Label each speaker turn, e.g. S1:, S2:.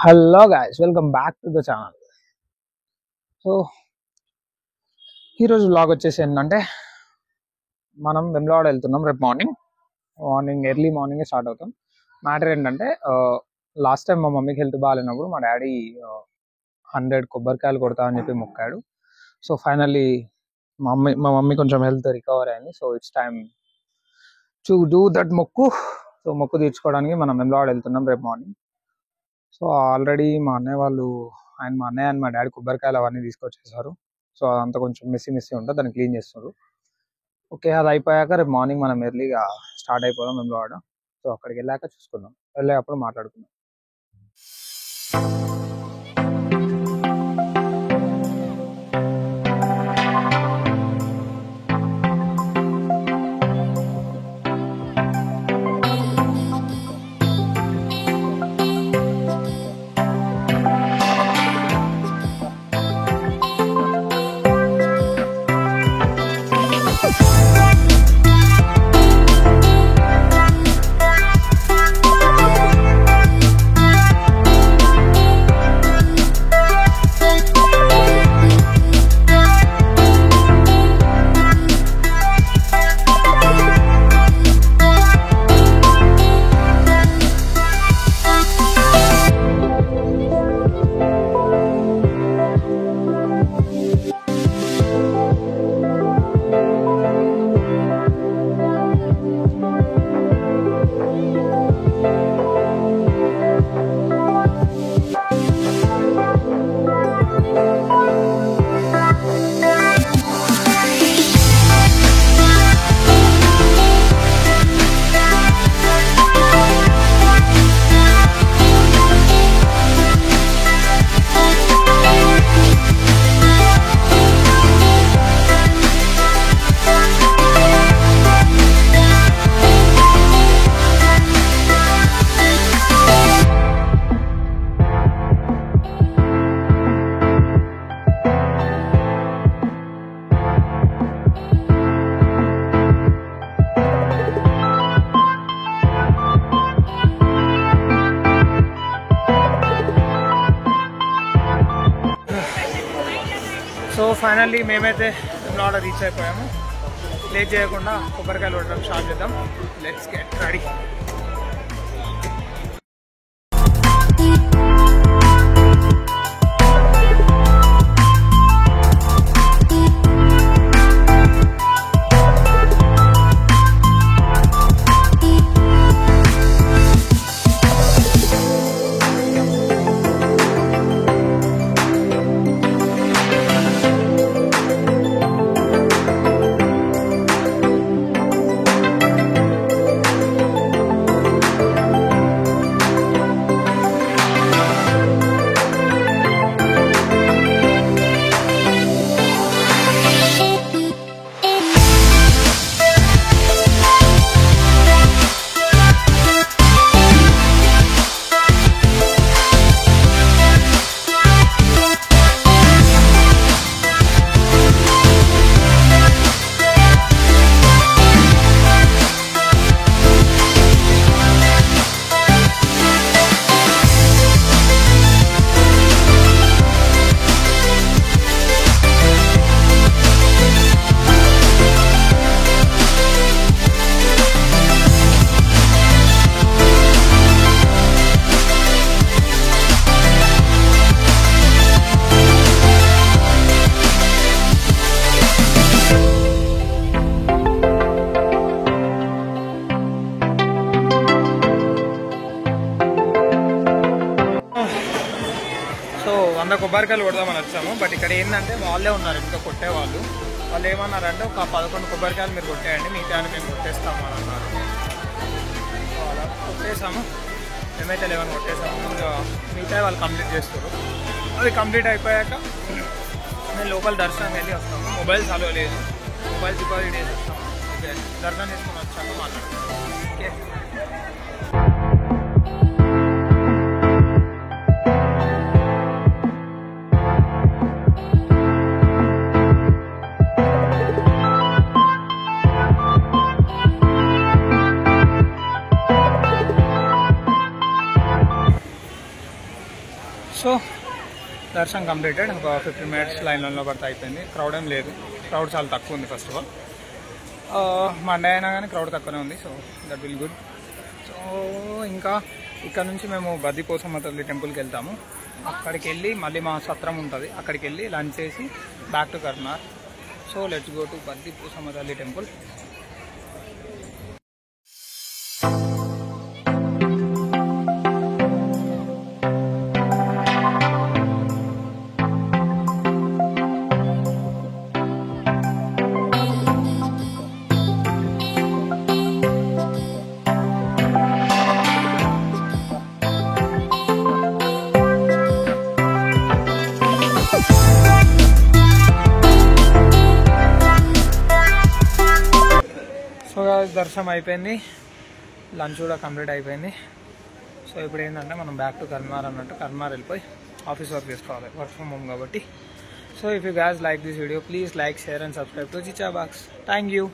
S1: Hello guys, welcome back to the channel. So ఈరోజు vlog వచ్చేసి ఏంటంటే, మనం వెమ్లవాడ వెళ్తున్నాం రేపు మార్నింగ్ ఎర్లీ మార్నింగే స్టార్ట్ అవుతాం. మ్యాటర్ ఏంటంటే, లాస్ట్ టైం మా మమ్మీకి హెల్త్ బాగాలేనప్పుడు మా డాడీ 100 కొబ్బరికాయలు కొడతా అని చెప్పి మొక్కాడు. సో ఫైనల్లీ మా మమ్మీ కొంచెం హెల్త్ రికవర్ అయింది. So it's time to do that మొక్కు. సో మొక్కు తీర్చుకోవడానికి మనం వెమ్లవాడ వెళ్తున్నాం రేపు మార్నింగ్. సో ఆల్రెడీ మా అన్నయ్య అండ్ మా డాడీ కొబ్బరికాయలు అవన్నీ తీసుకొచ్చేసారు. సో అదంతా కొంచెం మెస్సీ ఉంటుంది, దాన్ని క్లీన్ చేస్తున్నారు. ఓకే, అది అయిపోయాక రేపు మార్నింగ్ మనం ఎర్లీగా స్టార్ట్ అయిపోదాం వెమ్లవాడ. సో అక్కడికి వెళ్ళాక చూసుకుందాం, వెళ్ళేటప్పుడు మాట్లాడుకుందాం. సో ఫైనల్లీ మేమైతే వెమ్లవాడ రీచ్ అయిపోయాము. లేట్ చేయకుండా కొబ్బరికాయలు కొట్టడం స్టార్ట్ చేద్దాం. Let's get ready. సో 100 కొబ్బరికాయలు కొడదామని వచ్చాము. బట్ ఇక్కడ ఏంటంటే వాళ్ళే ఉన్నారు ఇంకా కొట్టేవాళ్ళు. వాళ్ళు ఏమన్నారంటే ఒక 11 కొబ్బరికాయలు మీరు కొట్టేయండి, మిగతా మేము కొట్టేస్తాము అని అన్నారు. సో అలా కొట్టేసాము, మేమైతే 11 కొట్టేసాము. ఇంకా మిగతా వాళ్ళు కంప్లీట్ చేస్తారు. అది కంప్లీట్ అయిపోయాక మేము లోపల దర్శనం వెళ్ళి వస్తాము. మొబైల్స్ అలో లేదు, మొబైల్ డిపాజిట్ చేసి వస్తాము. దర్శనం చేసుకుని వచ్చాక మాట్లాడతాము. ఓకే. సో దర్శనం కంప్లీటెడ్. ఒక 15 minutes లైన్లో పడితే అయిపోయింది. క్రౌడ్ ఏం లేదు, క్రౌడ్ చాలా తక్కువ ఉంది. ఫస్ట్ ఆఫ్ ఆల్ మండే అయినా కానీ క్రౌడ్ తక్కువనే ఉంది. So that will good. So ఇంకా ఇక్కడ నుంచి మేము బద్దిపోసమ్మ తల్లి టెంపుల్కి వెళ్తాము. అక్కడికి వెళ్ళి మళ్ళీ మా సత్రం ఉంటుంది, అక్కడికి వెళ్ళి లంచ్ చేసి బ్యాక్ టు కర్నార్. So let's go to Baddiposamma తల్లి టెంపుల్. సో దర్శనం అయిపోయింది, లంచ్ కూడా కంప్లీట్ అయిపోయింది. సో ఇప్పుడు ఏంటంటే మనం బ్యాక్ టు కర్మార్ అన్నట్టు కర్మార్ వెళ్ళిపోయి ఆఫీస్ వర్క్ చేసుకోవాలి, వర్క్ ఫ్రమ్ హోమ్ కాబట్టి. So if you guys like this video, please like, share and subscribe to Chicha Box. Thank you.